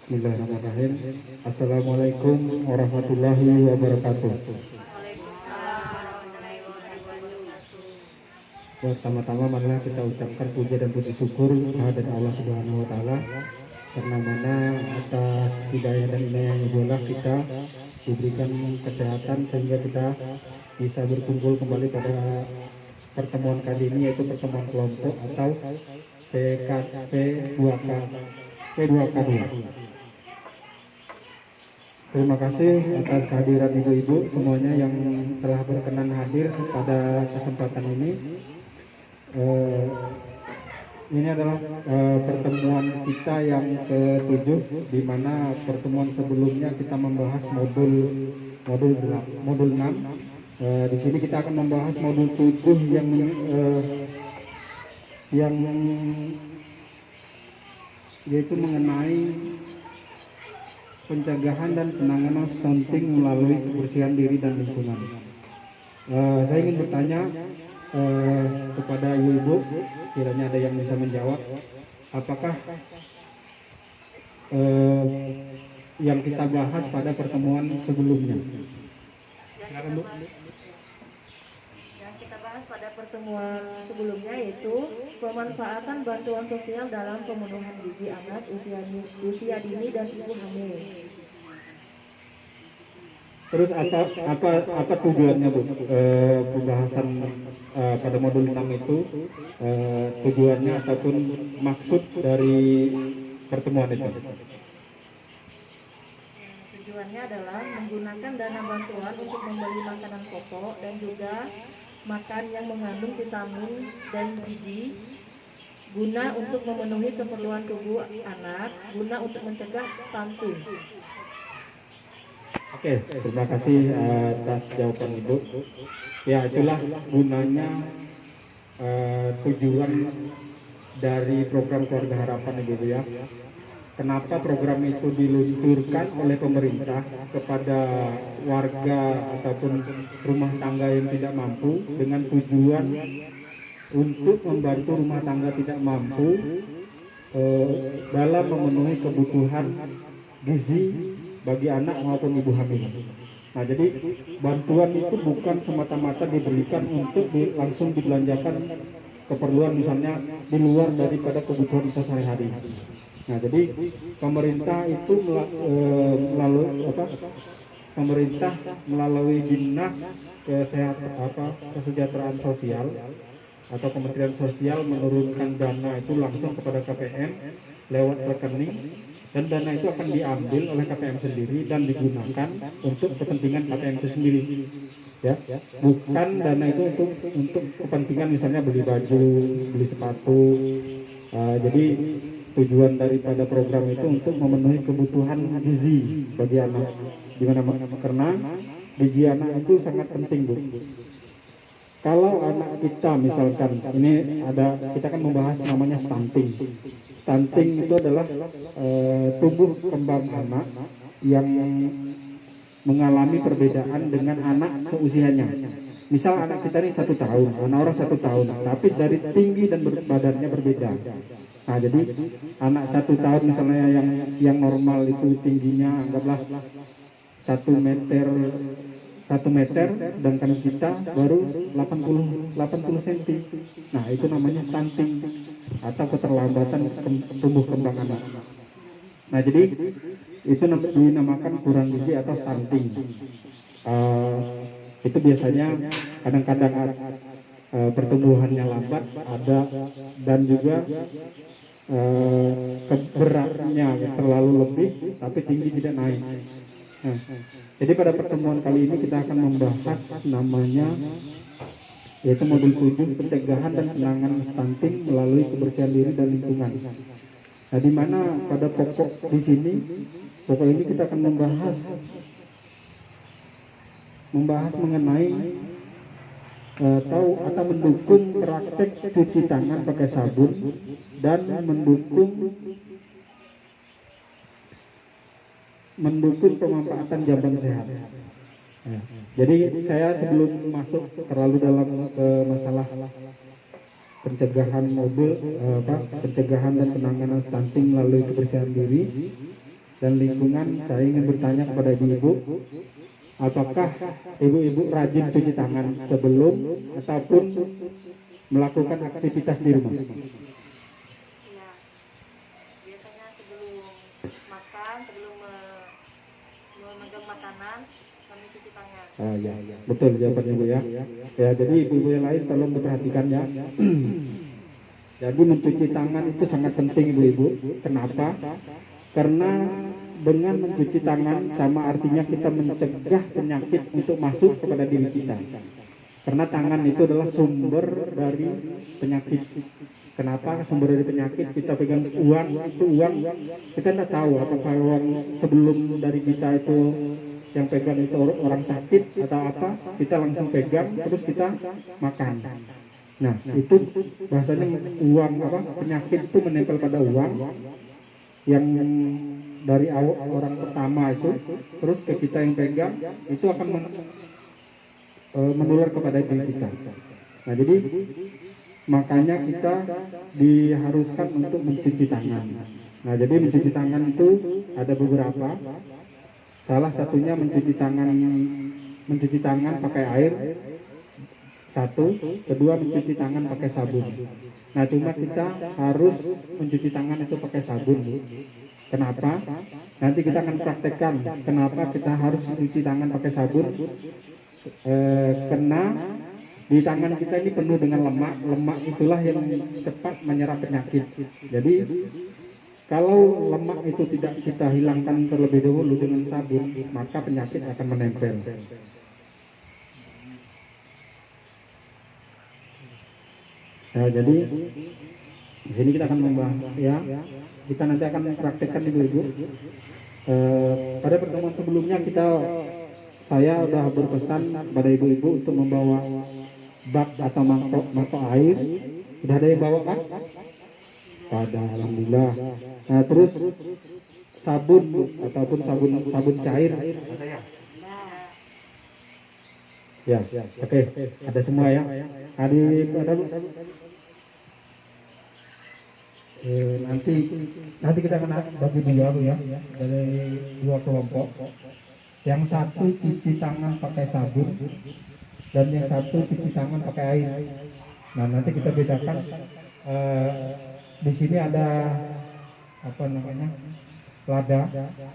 Bismillahirrahmanirrahim. Assalamualaikum warahmatullahi wabarakatuh. Pertama-tama marilah kita ucapkan puja dan puji syukur kehadirat Allah Subhanahu wa taala, karena mana atas hidayah dan inayah yang kita diberikan kesehatan sehingga kita bisa berkumpul kembali pada pertemuan kali ini, yaitu pertemuan kelompok atau PKP 2K P2K2. Terima kasih atas kehadiran ibu-ibu semuanya yang telah berkenan hadir pada kesempatan ini. Ini adalah pertemuan kita yang ke-7, di mana pertemuan sebelumnya kita membahas modul 6. Di sini kita akan membahas modul 7 yang yaitu mengenai pencegahan dan penanganan stunting melalui kebersihan diri dan lingkungan. Saya ingin bertanya kepada ibu-ibu, kiranya ada yang bisa menjawab, apakah yang kita bahas pada pertemuan sebelumnya? Silakan, Bu. Yang kita bahas pada pertemuan sebelumnya yaitu pemanfaatan bantuan sosial dalam pemenuhan gizi anak usia dini dan ibu hamil. Terus apa tujuannya, Bu? Pembahasan pada modul 6 itu tujuannya ataupun maksud dari pertemuan itu? Tujuannya adalah menggunakan dana bantuan untuk membeli makanan pokok dan juga makan yang mengandung vitamin dan gizi, guna untuk memenuhi keperluan tubuh anak, guna untuk mencegah stunting. Oke, terima kasih atas jawaban Ibu. Ya, itulah gunanya tujuan dari program Keluarga Harapan, Ibu ya. Kenapa program itu diluncurkan oleh pemerintah kepada warga ataupun rumah tangga yang tidak mampu, dengan tujuan untuk membantu rumah tangga tidak mampu dalam memenuhi kebutuhan gizi bagi anak maupun ibu hamil. Nah, jadi bantuan itu bukan semata-mata diberikan untuk langsung dibelanjakan keperluan misalnya di luar daripada kebutuhan kita sehari-hari. Nah, jadi pemerintah itu melalui Dinas Kesejahteraan Sosial atau Kementerian Sosial menurunkan dana itu langsung kepada KPM lewat rekening, dan dana itu akan diambil oleh KPM sendiri dan digunakan untuk kepentingan KPM itu sendiri, ya. Bukan dana itu untuk kepentingan misalnya beli baju, beli sepatu. Jadi tujuan daripada program itu untuk memenuhi kebutuhan gizi bagi anak. Karena gizi anak itu sangat penting, Bu. Kalau anak kita misalkan kita kan membahas namanya stunting. Stunting itu adalah tumbuh kembang anak yang mengalami perbedaan dengan anak seusianya. Misal anak kita ini 1 tahun, anak orang 1 tahun, tapi dari tinggi dan badannya berbeda. Nah, jadi anak 1 tahun misalnya yang normal itu tingginya anggaplah 1 meter, sedangkan kita baru 80 cm. Nah, itu namanya stunting atau keterlambatan tumbuh kembang anak. Nah, jadi itu dinamakan kurang gizi atau stunting. Itu biasanya kadang-kadang pertumbuhannya lambat ada, dan juga beratnya terlalu lebih tapi tinggi tidak naik. Nah, jadi pada pertemuan kali ini kita akan membahas namanya yaitu modul 7, pencegahan dan penanganan stunting melalui kebersihan diri dan lingkungan. Nah, di mana pada pokok ini kita akan membahas mengenai atau mendukung praktek cuci tangan pakai sabun dan mendukung pemanfaatan jamban sehat. Nah, jadi saya sebelum masuk terlalu dalam ke masalah pencegahan pencegahan dan penanganan stunting melalui kebersihan diri, dan lingkungan, saya ingin bertanya kepada ibu-ibu, apakah ibu-ibu rajin cuci tangan sebelum ataupun melakukan aktivitas di rumah? Ya, biasanya sebelum makan, sebelum memegang makanan, kami cuci tangan. Ah, ya, betul jawabannya Bu ya. Ya, jadi ibu-ibu yang lain tolong diperhatikan ya. Jadi mencuci tangan itu sangat penting ibu-ibu. Kenapa? Karena dengan mencuci tangan sama artinya kita mencegah penyakit untuk masuk kepada diri kita. Karena tangan itu adalah sumber dari penyakit. Kenapa sumber dari penyakit? Kita pegang uang, itu uang kita tidak tahu apakah uang sebelum dari kita itu yang pegang itu orang sakit atau apa, kita langsung pegang terus kita makan. Nah, itu bahasanya uang apa, penyakit itu menempel pada uang yang dari orang pertama itu terus ke kita yang pegang, itu akan menular kepada diri kita. Nah, jadi makanya kita diharuskan untuk mencuci tangan. Nah, jadi mencuci tangan itu ada beberapa. Salah satunya mencuci tangan pakai air. Satu, kedua mencuci tangan pakai sabun. Nah, cuma kita harus mencuci tangan itu pakai sabun. Kenapa? Nanti kita akan praktekkan kenapa kita harus mencuci tangan pakai sabun. Karena di tangan kita ini penuh dengan lemak. Lemak itulah yang cepat menyerap penyakit. Jadi kalau lemak itu tidak kita hilangkan terlebih dahulu dengan sabun, maka penyakit akan menempel. Nah, jadi di sini kita akan membahas ya. Kita nanti akan praktekkan ibu-ibu. Pada pertemuan sebelumnya saya sudah berpesan pada ibu-ibu untuk membawa bak atau mangkok air. Sudah ada yang bawa kan? Ada, alhamdulillah. Nah, terus sabun ataupun sabun cair ada ya? Ya, oke. Ada semua ya. Ada nanti kita akan bagi dua ya, dari dua kelompok. Yang satu cuci tangan pakai sabun dan yang satu cuci tangan pakai air. Nah, nanti kita bedakan. Di sini ada apa namanya, lada.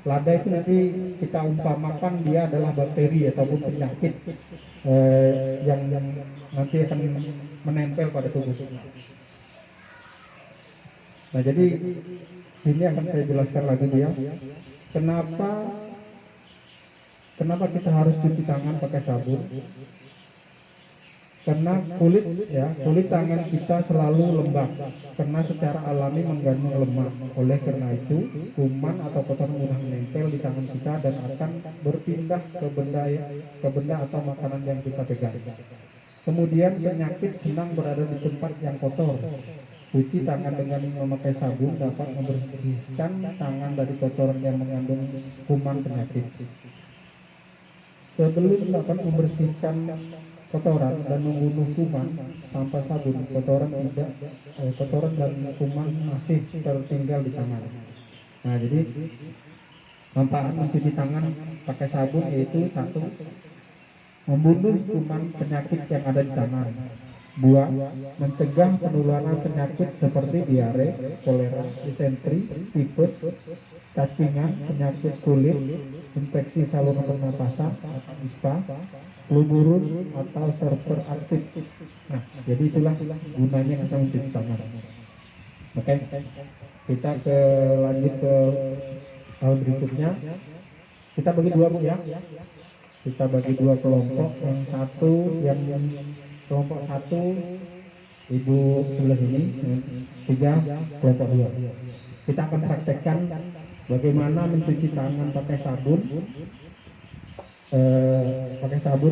Lada itu nanti kita umpamakan dia adalah bakteri ataupun penyakit yang nanti akan menempel pada tubuh. Nah, jadi sini akan saya jelaskan lagi dia. Kenapa kita harus cuci tangan pakai sabun? Karena kulit tangan kita selalu lembab, karena secara alami mengandung lemak. Oleh karena itu, kuman atau kotoran mudah menempel di tangan kita dan akan berpindah ke benda atau makanan yang kita pegang. Kemudian penyakit senang berada di tempat yang kotor. Cuci tangan dengan memakai sabun dapat membersihkan tangan dari kotoran yang mengandung kuman penyakit. Sebelum dapat membersihkan kotoran dan membunuh kuman tanpa sabun, kotoran dan kuman masih tertinggal di tangan. Nah, jadi manfaat mencuci tangan pakai sabun yaitu satu, membunuh kuman penyakit yang ada di tangan. Dua, mencegah penularan penyakit seperti diare, kolera, disentri, tifus, cacingan, penyakit kulit, infeksi saluran pernapasan, ispa, flu burung atau server aktif. Nah, jadi itulah gunanya kita mencuci tangan. Oke, kita lanjut ke hal berikutnya. Kita bagi dua ya. Kita bagi dua kelompok. Yang satu, yang kelompok satu ibu sebelah sini, tiga kelompok dua. Kita akan praktekkan bagaimana mencuci tangan pakai sabun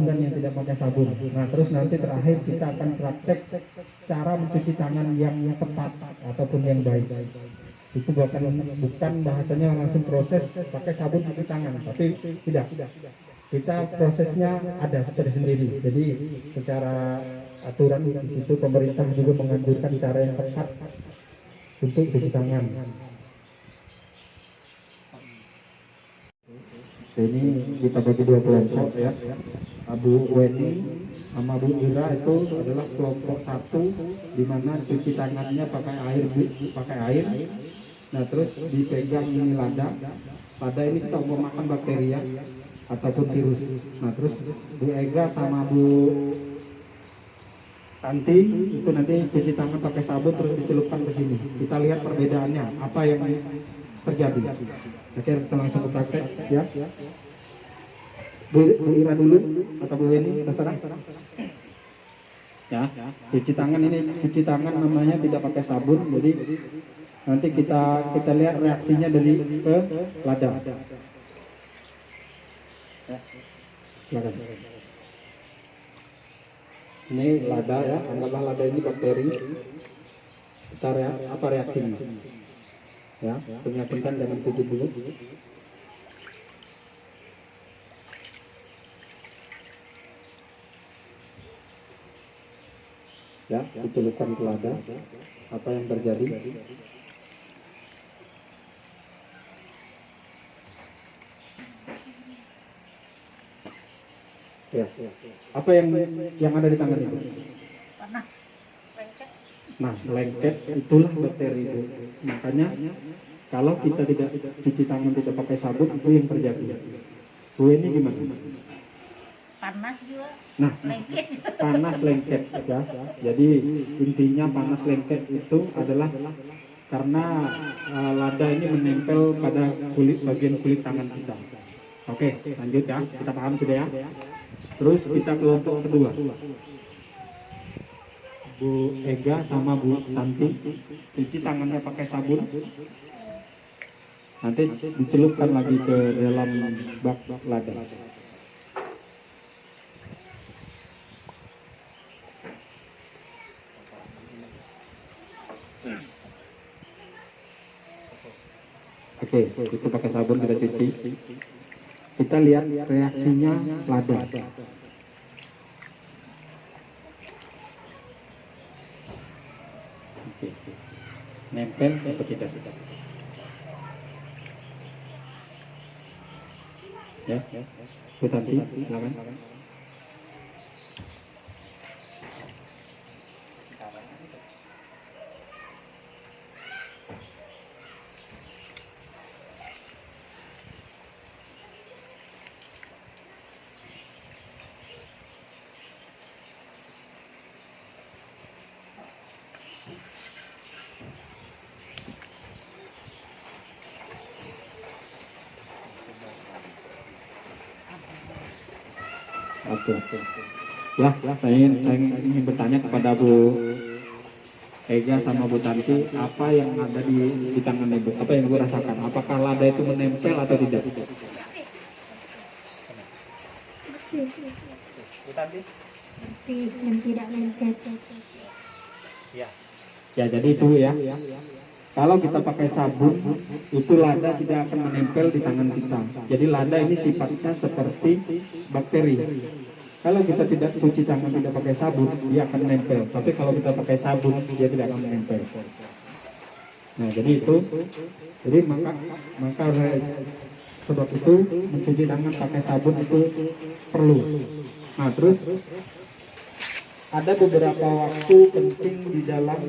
dan yang tidak pakai sabun. Nah, terus nanti terakhir kita akan praktek cara mencuci tangan yang tepat ataupun yang baik. Itu bukan bahasanya langsung proses pakai sabun cuci tangan, tapi tidak. Kita prosesnya ada sendiri. Jadi secara aturan di situ pemerintah juga menganjurkan cara yang tepat untuk cuci tangan. Ini kita bagi dua kelompok ya. Abu Weni sama Bu Ira itu adalah kelompok satu, di mana cuci tangannya pakai air. Nah terus dipegang ini lada. Lada ini kita mau makan bakteri ya, ataupun virus. Nah terus Bu Ega sama Bu Tanti itu nanti cuci tangan pakai sabun terus dicelupkan ke sini. Kita lihat perbedaannya apa yang terjadi. Oke, kita langsung ke praktek ya. Bu Ira dulu atau Bu Weni, terserah. Ya, cuci tangan namanya tidak pakai sabun, jadi nanti kita lihat reaksinya dari ke lada. Ya, silakan. Ini lada ya, anggaplah lada ini bakteri. Kita apa reaksinya? Ya, penyakitan jangan tutup dulu. Ya, dicelupkan ke lada. Apa yang terjadi? Ya, apa yang ada di tangan itu? Panas, lengket. Nah, lengket itulah bakteri itu. Makanya kalau kita tidak cuci tangan, tidak pakai sabun, itu yang terjadi. Bu ini gimana? Panas juga. Nah, Lengket. panas lengket ya. Jadi intinya panas lengket itu adalah karena lada ini menempel pada bagian kulit tangan kita. Oke, lanjut ya. Kita paham sudah ya. Terus kita kelompok kedua. Bu Ega sama Bu Tanti cuci tangannya pakai sabun. Nanti dicelupkan lagi ke dalam bak lada. Oke, itu pakai sabun kita cuci. Kita lihat reaksinya lada. Oke. Nempel atau tidak? Ya, Bu Tanti, silakan. Oke. Ya, saya ingin bertanya kepada Bu Ega sama Bu Tanti, apa yang ada di tangan Ibu? Apa yang Ibu rasakan? Apakah lada itu menempel atau tidak? Bersih. Bersih dan tidak lengket. Ya, jadi itu ya. Kalau kita pakai sabun, itu lada tidak akan menempel di tangan kita. Jadi lada ini sifatnya seperti bakteri. Kalau kita tidak cuci tangan, tidak pakai sabun, dia akan menempel. Tapi kalau kita pakai sabun, dia tidak akan menempel. Nah, jadi itu. Jadi maka sebab itu mencuci tangan pakai sabun itu perlu. Nah, terus ada beberapa waktu penting di dalam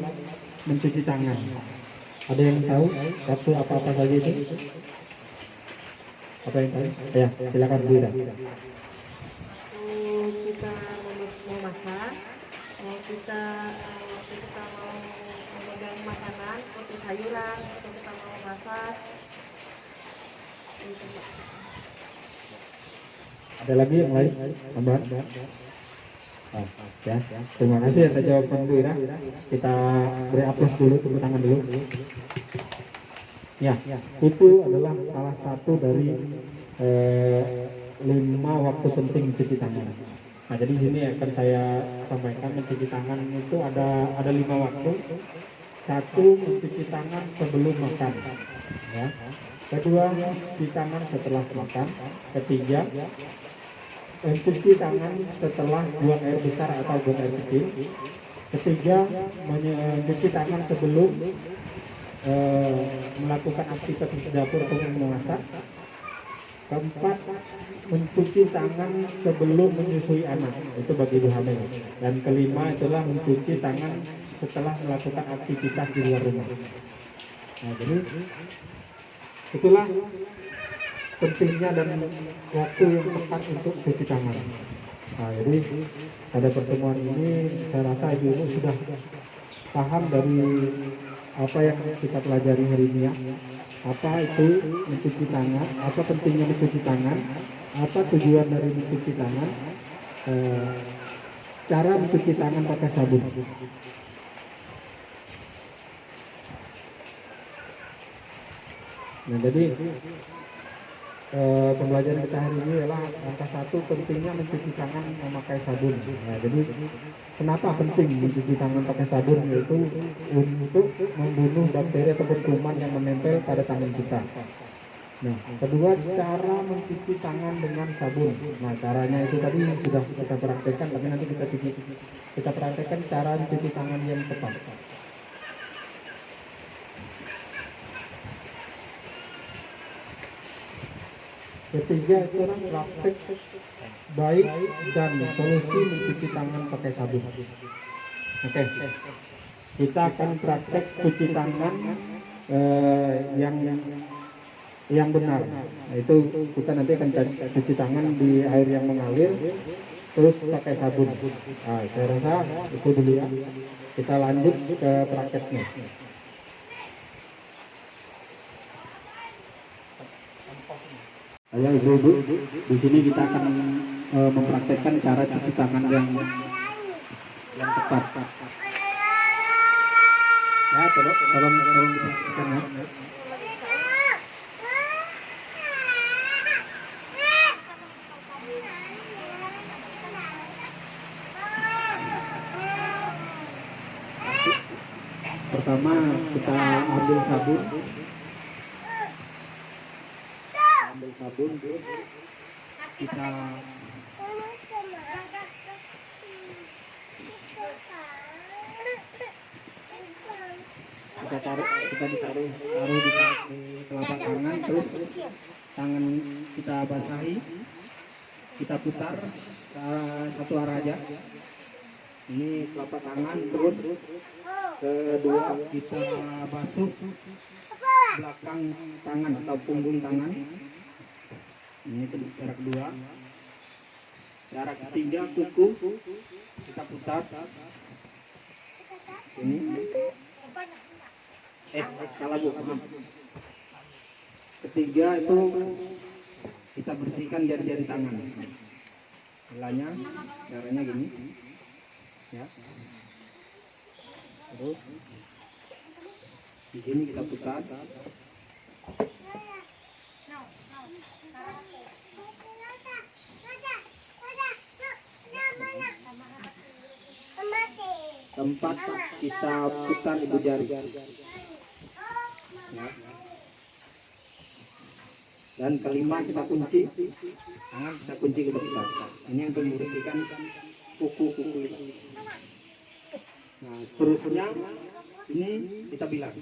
mencuci tangan. Ada yang tahu waktu apa-apa saja itu? Apa yang tahu? Ya, silakan Bu Ira. Kita mau masak, waktu kita mau memegang makanan seperti sayuran, atau kita mau masak. Ada lagi yang lain? Tambahan? Oh, ya. Terima kasih atas jawaban Bu Ira. Kita beri aplaus dulu, tepuk tangan dulu. Ya, itu adalah salah satu dari 5 waktu penting mencuci tangan. Nah, jadi sini akan saya sampaikan mencuci tangan itu ada 5 waktu. 1, mencuci tangan sebelum makan. Ya. 2, mencuci tangan setelah makan. 3, mencuci tangan setelah buang air besar atau buang air kecil. 4, mencuci tangan sebelum melakukan aktivitas di dapur atau memasak. Keempat, mencuci tangan sebelum menyusui anak, itu bagi ibu hamil. Dan kelima itulah mencuci tangan setelah melakukan aktivitas di luar rumah. Nah, jadi itulah pentingnya dan waktu yang tepat untuk cuci tangan. Nah, jadi pada pertemuan ini saya rasa ibu-ibu sudah paham dari apa yang kita pelajari hari ini ya. Apa itu mencuci tangan, apa pentingnya mencuci tangan, apa tujuan dari mencuci tangan, cara mencuci tangan pakai sabun. Nah, jadi pembelajaran kita hari ini adalah angka 1, pentingnya mencuci tangan memakai sabun. Nah, jadi kenapa penting mencuci tangan pakai sabun, yaitu untuk membunuh bakteri atau kuman yang menempel pada tangan kita. Nah, kedua, cara mencuci tangan dengan sabun. Nah, caranya itu tadi sudah kita praktekkan, tapi nanti kita praktekkan cara mencuci tangan yang tepat. Ketiga itu praktek baik dan solusi mencuci tangan pakai sabun. Oke, kita akan praktek cuci tangan yang benar. Nah, itu kita nanti akan cuci tangan di air yang mengalir, terus pakai sabun. Nah, saya rasa itu dulu ya. Kita lanjut ke prakteknya. Ya ibu-ibu, di sini kita akan mempraktekkan cara cuci tangan yang tepat. Ya, tolong dipraktekkan ya. Pertama kita ambil sabun. Terus kita ditaruh di telapak tangan, terus tangan kita basahi, kita putar satu arah aja. Ini telapak tangan, terus kedua kita basuh belakang tangan atau punggung tangan. Ini cara kedua. Cara ketiga, kuku kita putar ini. Salah bu. Ketiga itu kita bersihkan jari-jari tangan. Caranya gini, ya. Terus di sini kita putar. Keempat, kita putar ibu jari. Ya. Dan kelima, kita kunci. Kita kunci ke depan. Ini untuk membersihkan kuku-kuku ini. Nah, seterusnya ini kita bilas.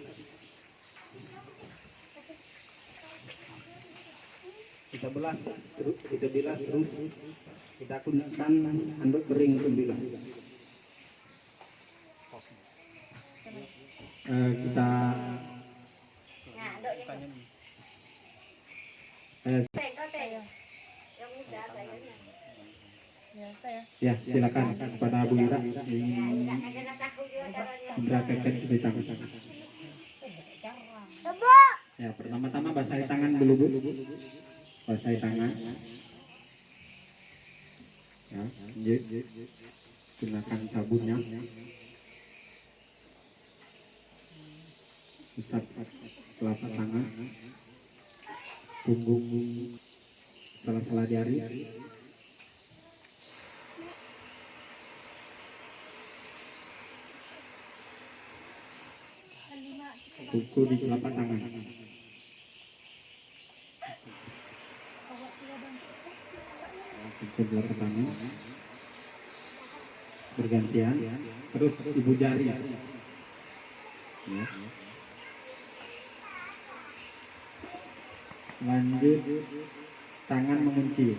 Kita bilas terus kita gunakan handuk kering untuk bilas. Kita ya silakan kepada Bu Ira mempraktekkan cuci tangan. Ya, pertama-tama basahi tangan dulu Bu. Basahi tangan. Ya, gunakan sabunnya. Usap telapak tangan, punggung, sela-sela jari. Kuku di telapak tangan. Kuku telapak tangan. Bergantian. Terus ibu jari. Ya. Lanjut tangan mengunci.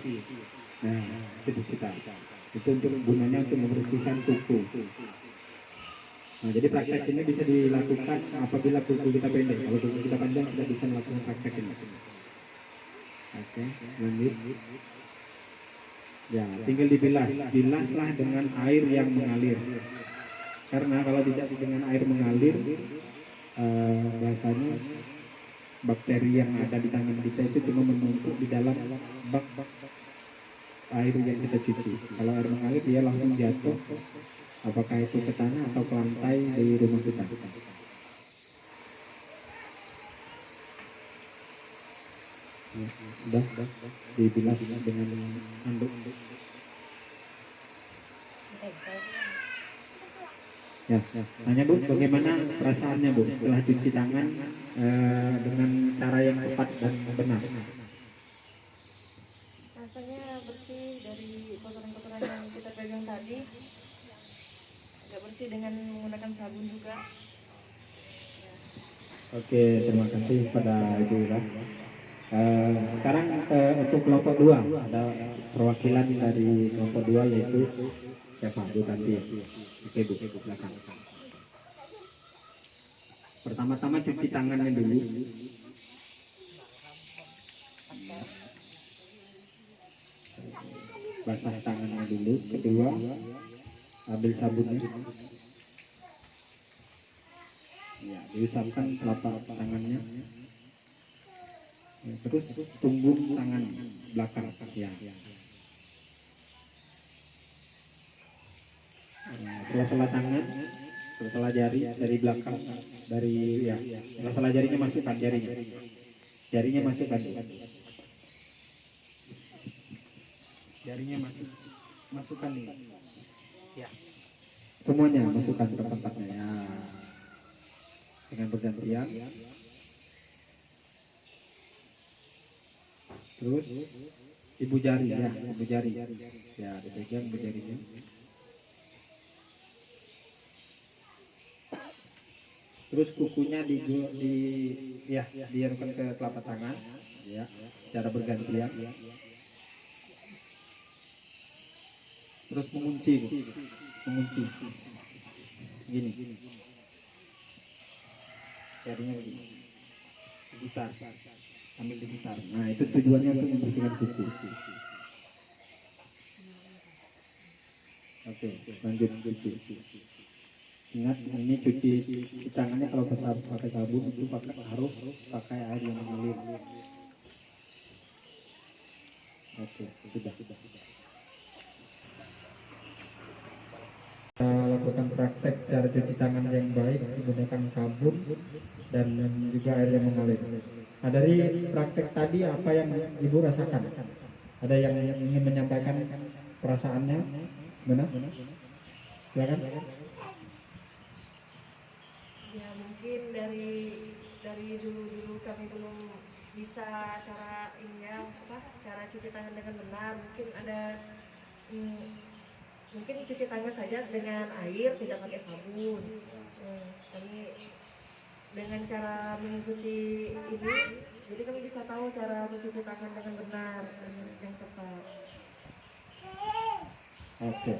Nah, itu kita. Itu untuk gunanya untuk membersihkan kuku. Nah, jadi praktek ini bisa dilakukan apabila kuku kita pendek. Kalau kuku kita panjang tidak bisa melakukan praktek ini. Oke, lanjut. Ya, tinggal dibilas. Bilaslah dengan air yang mengalir. Karena kalau tidak dengan air mengalir, rasanya bakteri yang ada di tangan kita itu cuma menumpuk di dalam bak air yang kita cuci. Kalau air mengalir dia langsung jatuh, apakah itu ke tanah atau ke lantai di rumah kita. Sudah dibilas dengan handuk. Ya, tanya Bu, bagaimana perasaannya Bu setelah cuci tangan dengan cara yang tepat dan benar? Rasanya bersih dari kotoran-kotoran yang kita pegang tadi, agak bersih dengan menggunakan sabun juga. Oke, terima kasih pada Ibu Ira. Sekarang untuk kelompok 2 ada perwakilan dari kelompok 2 yaitu siapa? Bu Tati. Oke Bu, silakan. Pertama-tama cuci tangannya dulu. Basah tangannya dulu. Kedua, ambil sabunnya. Ya, diusapkan telapak tangannya. Terus punggung tangan belakang. Ya. Sela-sela tangan, sela-sela jari dari belakang, dari ya, sela-sela jarinya masukkan jarinya masukkan, jarinya masukkan nih, ya, semuanya masukkan ke tempatnya ya, dengan bergantian, terus ibu jari ya, dipegang ibu jarinya. Terus kukunya dianukan ke telapak tangan, ya, secara bergantian. Terus mengunci, gini, jarinya begini, diputar, ambil diputar. Nah, itu tujuannya untuk membersihkan kuku. Oke, lanjut cuci. Ingat, ini cuci tangannya kalau pakai sabun itu harus pakai air yang mengalir. Oke, sudah. Kita lakukan praktek cara cuci tangan yang baik menggunakan sabun dan juga air yang mengalir. Nah, dari praktek tadi apa yang Ibu rasakan? Ada yang ingin menyampaikan perasaannya? Benar? Silakan. Ya mungkin dari dulu kami belum bisa cara cara cuci tangan dengan benar. Mungkin ada mungkin cuci tangan saja dengan air, tidak pakai sabun. Kami dengan cara mengikuti ini, jadi kami bisa tahu cara mencuci tangan dengan benar yang tepat. Oke.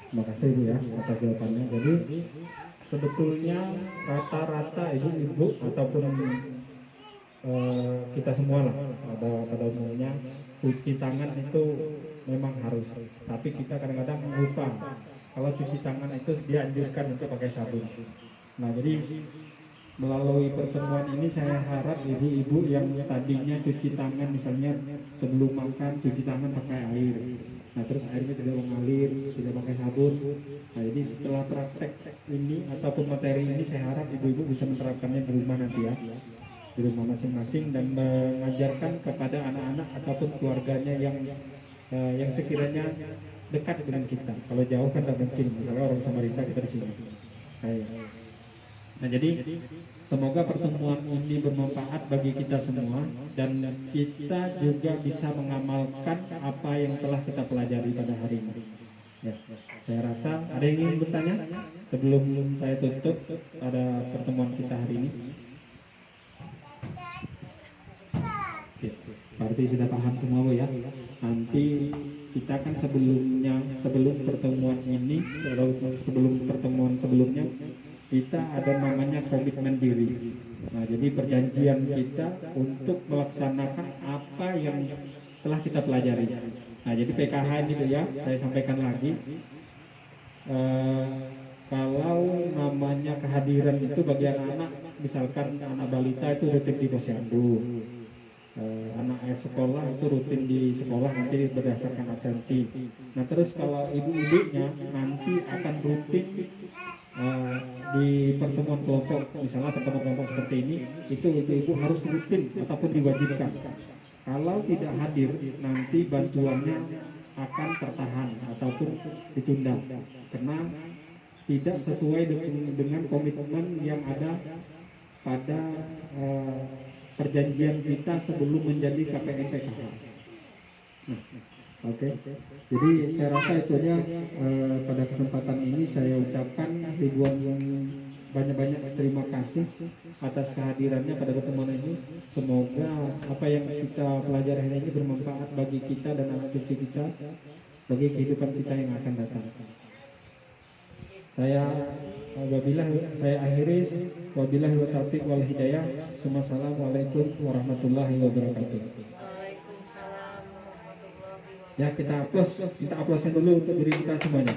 Terima kasih Bu ya atas jawabannya. Jadi sebetulnya rata-rata ibu-ibu ataupun kita semua lah pada umumnya cuci tangan itu memang harus. Tapi kita kadang-kadang lupa kalau cuci tangan itu dianjurkan untuk pakai sabun. Nah, jadi melalui pertemuan ini saya harap ibu-ibu yang tadinya cuci tangan misalnya sebelum makan cuci tangan pakai air. Nah, terus airnya tidak mengalir, tidak pakai sabun. Nah, jadi setelah praktek ini ataupun materi ini saya harap ibu-ibu bisa menerapkannya di rumah nanti ya, di rumah masing-masing dan mengajarkan kepada anak-anak ataupun keluarganya yang sekiranya dekat dengan kita. Kalau jauh kan tidak mungkin, misalnya orang Samarinda kita di sini. Nah, jadi semoga pertemuan ini bermanfaat bagi kita semua dan kita juga bisa mengamalkan apa yang telah kita pelajari pada hari ini. Ya, saya rasa ada yang ingin bertanya sebelum saya tutup pada pertemuan kita hari ini. Oke. Berarti sudah paham semua Bu ya. Nanti kita kan sebelum pertemuan ini, sebelum pertemuan sebelumnya kita ada namanya komitmen diri. Nah, jadi perjanjian kita untuk melaksanakan apa yang telah kita pelajari. Nah, jadi PKH ini Bu ya, saya sampaikan lagi. Kalau namanya kehadiran itu bagi anak-anak, misalkan anak balita itu rutin di posyandu, anak sekolah itu rutin di sekolah nanti berdasarkan absensi. Nah terus kalau ibu-ibunya nanti akan rutin di pertemuan kelompok, misalnya pertemuan kelompok seperti ini, itu ibu-ibu harus rutin ataupun diwajibkan. Kalau tidak hadir, nanti bantuannya akan tertahan ataupun ditunda karena tidak sesuai dengan komitmen yang ada pada perjanjian kita sebelum menjadi KPM PKH. Nah, oke. Jadi saya rasa itu aja pada kesempatan ini saya ucapkan ribuan banyak-banyak terima kasih atas kehadirannya pada pertemuan ini. Semoga apa yang kita pelajari hari ini bermanfaat bagi kita dan anak cucu kita, bagi kehidupan kita yang akan datang. Saya akhiri, wabillahi wa taufiq wal hidayah. Wassalamualaikum warahmatullahi wabarakatuh. Waalaikumsalam warahmatullahi wabarakatuh. Ya, kita aplaus dulu untuk diri kita semuanya.